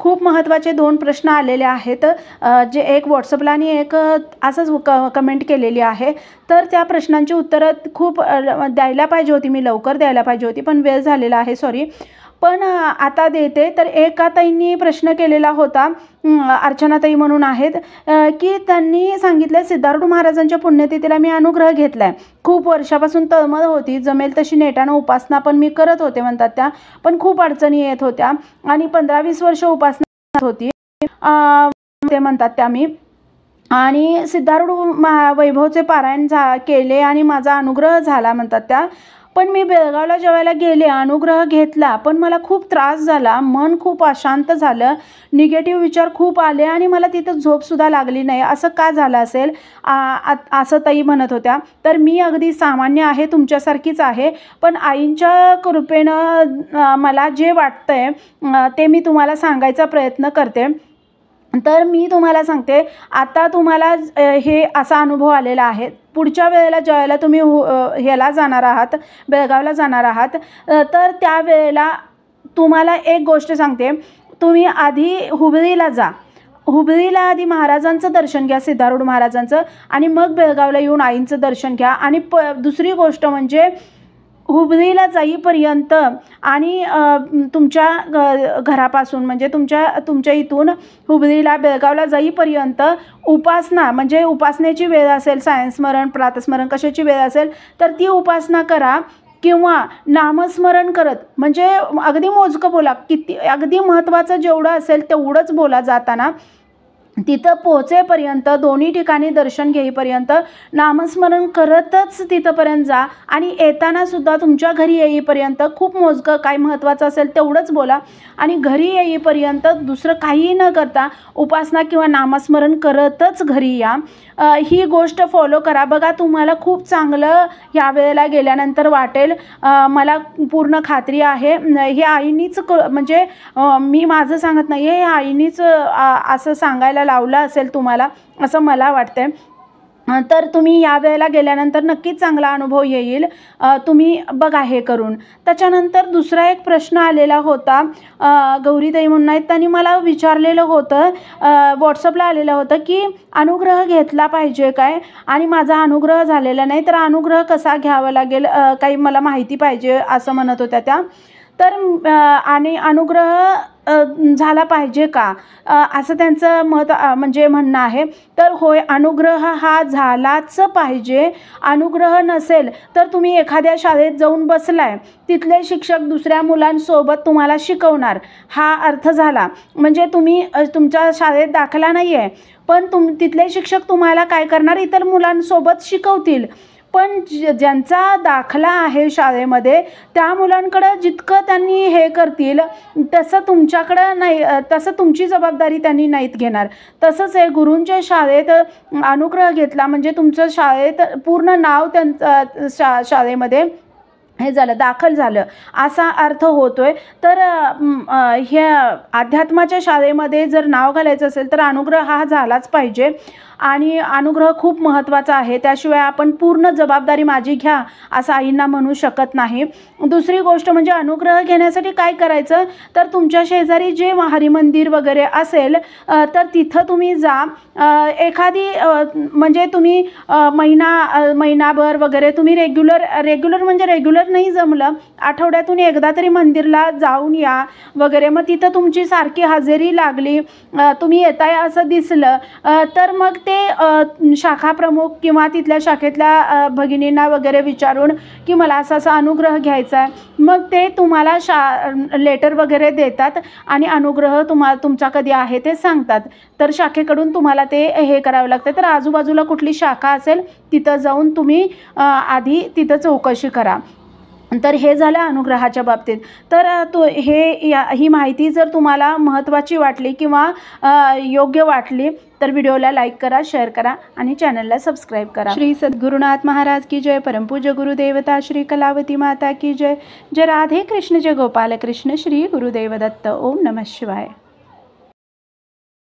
खूप महत्त्वाचे 2 प्रश्न आलेले आहेत, जे एक व्हॉट्सअपला आणि एक असंच कमेंट केलेली आहे. तर त्या प्रश्नांची उत्तरं खूप द्यायला पाहिजे होती, मी लवकर द्यायला पाहिजे होती, पण वेळ झालेला आहे, सॉरी. पण आता देते. तर एका ताईंनी प्रश्न केलेला होता, अर्चनाताई म्हणून आहेत, की त्यांनी सांगितलं, सिद्धारूढ महाराजांच्या पुण्यतिथीला मी अनुग्रह घेतला आहे. खूप वर्षापासून तळमळ होती, जमेल तशी नेटानं उपासना पण मी करत होते म्हणतात त्या, पण खूप अडचणी येत होत्या आणि 15-20 वर्ष उपासना होती ते म्हणतात त्या मी. आणि सिद्धारूढ वैभवचे पारायण केले आणि माझा अनुग्रह झाला म्हणतात त्या. पण मी बेळगावला जेवायला गेले, अनुग्रह घेतला, पण मला खूप त्रास झाला, मन खूप अशांत झालं, निगेटिव्ह विचार खूप आले आणि मला तिथं झोपसुद्धा लागली नाही. असं का झालं असेल असं ताई म्हणत होत्या. तर मी अगदी सामान्य आहे, तुमच्यासारखीच आहे, पण आईंच्या कृपेनं मला जे वाटतंय ते मी तुम्हाला सांगायचा प्रयत्न करते. तर मी तुम्हाला सांगते, आता तुम्हाला हे असा अनुभव आलेला आहे. पुढच्या वेळेला ज्यावेळेला तुम्ही ह्याला जाणार आहात, बेळगावला जाणार आहात, तर त्यावेळेला तुम्हाला एक गोष्ट सांगते, तुम्ही आधी हुबळीला जा. हुबळीला आधी महाराजांचं दर्शन घ्या, सिद्धारूढ महाराजांचं, आणि मग बेळगावला येऊन आईंचं दर्शन घ्या. आणि दुसरी गोष्ट म्हणजे हुबळीला जाईपर्यंत आणि तुमच्या घरापासून म्हणजे तुमच्या इथून हुबळीला बेळगावला जाईपर्यंत उपासना, म्हणजे उपासनेची वेळ असेल, सायंस्मरण, प्रातस्मरण कशाची वेळ असेल तर ती उपासना करा, किंवा नामस्मरण करत, म्हणजे अगदी मोजकं बोला, किती अगदी महत्त्वाचं जेवढं असेल तेवढंच बोला. जाताना तिथं पोहोचेपर्यंत, दोन्ही ठिकाणी दर्शन घेईपर्यंत नामस्मरण करतच तिथंपर्यंत जा. आणि येतानासुद्धा तुमच्या घरी येईपर्यंत खूप मोजकं काय महत्त्वाचं असेल तेवढंच बोला. आणि घरी येईपर्यंत दुसरं काहीही न करता उपासना किंवा नामस्मरण करतच घरी या. ही गोष्ट फॉलो करा. बघा, तुम्हाला खूप चांगलं ह्या वेळेला गेल्यानंतर वाटेल, मला पूर्ण खात्री आहे. हे आईनीच म्हणजे मी माझं सांगत नाही आहे, हे आईनीच असं सांगायला लावलं असेल तुम्हाला, असं मला वाटतंय. तर तुम्ही या वेळेला गेल्यानंतर नक्कीच चांगला अनुभव येईल. तुम्ही बघा हे करून. त्याच्यानंतर दुसरा एक प्रश्न आलेला होता, गौरीताई म्हणून आहेत, त्यांनी मला विचारलेलं होतं, व्हॉट्सअपला आलेलं होतं, की अनुग्रह घेतला पाहिजे काय, आणि माझा अनुग्रह झालेला नाही, तर अनुग्रह कसा घ्यावा लागेल, काही मला माहिती पाहिजे असं म्हणत होत्या त्या. तर आणि अनुग्रह झाला पाहिजे का, असं त्यांचं मत म्हणजे म्हणणं आहे. तर होय, अनुग्रह हा झालाच पाहिजे. अनुग्रह नसेल तर तुम्ही एखाद्या शाळेत जाऊन बसलाय, तिथले शिक्षक दुसऱ्या मुलांसोबत तुम्हाला शिकवणार, हा अर्थ झाला. म्हणजे तुम्ही तुमच्या शाळेत दाखला नाही आहे, पण तिथले शिक्षक तुम्हाला काय करणार, इतर मुलांसोबत शिकवतील. पण ज्यांचा दाखला आहे शाळेमध्ये, त्या मुलांकडं जितकं त्यांनी हे करतील तसं तुमच्याकडं नाही, तसं तुमची जबाबदारी त्यांनी नाहीत घेणार. तसंच आहे, गुरूंच्या शाळेत अनुग्रह घेतला म्हणजे तुमचं शाळेत पूर्ण नाव त्यांचं शाळेमध्ये हे झालं, दाखल झालं, असा अर्थ होतोय. तर ह्या अध्यात्माच्या शाळेमध्ये जर नाव घालायचं असेल तर अनुग्रह हा झालाच पाहिजे. आणि अनुग्रह खूप महत्त्वाचा आहे, त्याशिवाय आपण पूर्ण जबाबदारी माझी घ्या असं आईंना म्हणू शकत नाही. दुसरी गोष्ट म्हणजे अनुग्रह घेण्यासाठी काय करायचं, तर तुमच्या शेजारी जे मंदिर वगैरे असेल तर तिथं तुम्ही जा. एखादी म्हणजे तुम्ही महिनाभर वगैरे तुम्ही रेग्युलर म्हणजे रेग्युलर नाही जमलं, आठवड्यातून एकदा तरी मंदिरला जाऊन या वगैरे. मग तिथं तुमची सारखी हजेरी लागली, तुम्ही येताय असं दिसलं, तर मग ते शाखा प्रमुख किंवा तिथल्या शाखेतल्या भगिनींना वगैरे विचारून की मला असा अनुग्रह घ्यायचा आहे, मग ते तुम्हाला लेटर वगैरे देतात आणि अनुग्रह तुमचा कधी आहे ते सांगतात. तर शाखेकडून तुम्हाला ते हे करावं लागतं. तर आजूबाजूला कुठली शाखा असेल तिथं जाऊन तुम्ही आधी तिथं चौकशी करा. तर हे झालं अनुग्रहाच्या बाबतीत. तर ही माहिती जर तुम्हाला महत्त्वाची वाटली किंवा योग्य वाटली तर व्हिडिओला लाईक करा, शेअर करा आणि चॅनलला सबस्क्राईब करा. श्री सद्गुरुनाथ महाराज की जय. परमपूज्य गुरुदेवता श्री कलावती माता की जय. जय राधे कृष्ण, जय गोपाल कृष्ण, श्री गुरुदेव दत्त. ओम नमः शिवाय.